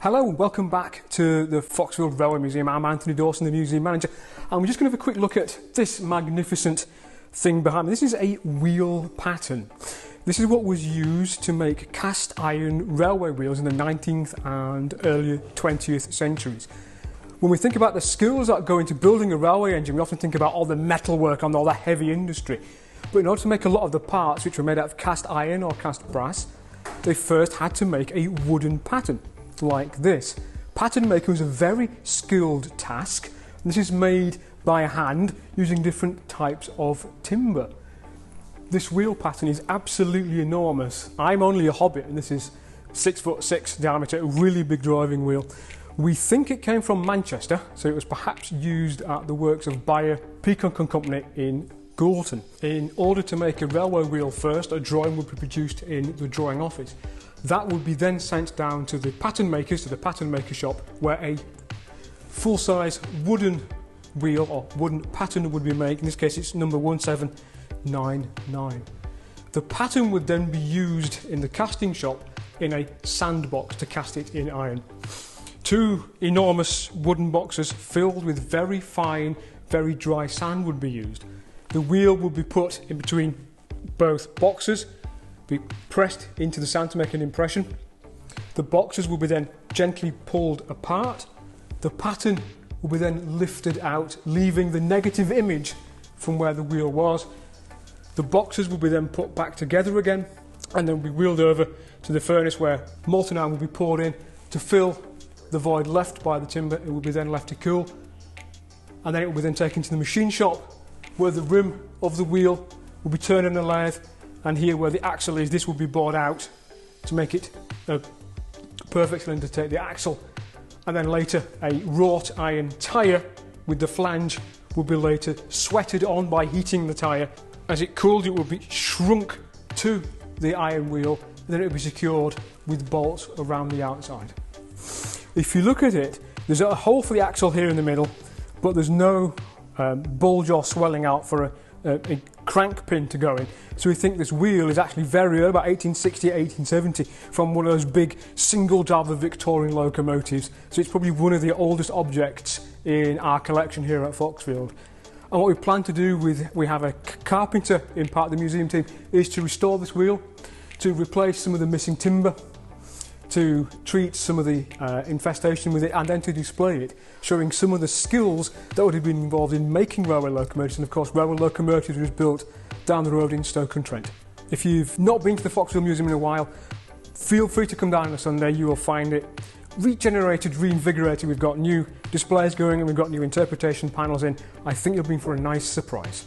Hello and welcome back to the Foxfield Railway Museum. I'm Anthony Dawson, the museum manager, and we're just going to have a quick look at this magnificent thing behind me. This is a wheel pattern. This is what was used to make cast iron railway wheels in the 19th and early 20th centuries. When we think about the skills that go into building a railway engine, we often think about all the metalwork and all the heavy industry. But in order to make a lot of the parts which were made out of cast iron or cast brass, they first had to make a wooden pattern like this. Pattern making was a very skilled task. This is made by hand using different types of timber. This wheel pattern is absolutely enormous. I'm only a hobbit and this is 6'6" diameter, a really big driving wheel. We think it came from Manchester, so it was perhaps used at the works of Bayer Peacock and Company in Gorton. In order to make a railway wheel first, a drawing would be produced in the drawing office. That would be then sent down to the pattern makers, to the pattern maker shop, where a full-size wooden wheel or wooden pattern would be made. In this case it's number 1799. The pattern would then be used in the casting shop in a sandbox to cast it in iron. Two enormous wooden boxes filled with very fine, very dry sand would be used. The wheel would be put in between both boxes, be pressed into the sand to make an impression. The boxes will be then gently pulled apart. The pattern will be then lifted out, leaving the negative image from where the wheel was. The boxes will be then put back together again and then be wheeled over to the furnace where molten iron will be poured in to fill the void left by the timber. It will be then left to cool, and then it will be then taken to the machine shop where the rim of the wheel will be turned in a lathe, and here where the axle is, this will be bored out to make it a perfect cylinder to take the axle, and then later a wrought iron tyre with the flange will be later sweated on by heating the tyre. As it cooled, it will be shrunk to the iron wheel, and then it will be secured with bolts around the outside. If you look at it, there's a hole for the axle here in the middle, but there's no bulge or swelling out for a crank pin to go in. So we think this wheel is actually very early, about 1860, 1870, from one of those big single driver Victorian locomotives. So it's probably one of the oldest objects in our collection here at Foxfield. And what we plan to do we have a carpenter in part of the museum team, is to restore this wheel, to replace some of the missing timber, to treat some of the infestation with it, and then to display it, showing some of the skills that would have been involved in making railway locomotives. And of course, railway locomotives was built down the road in Stoke-on-Trent. If you've not been to the Foxfield Museum in a while, feel free to come down on a Sunday. You will find it regenerated, reinvigorated. We've got new displays going and we've got new interpretation panels in. I think you'll be in for a nice surprise.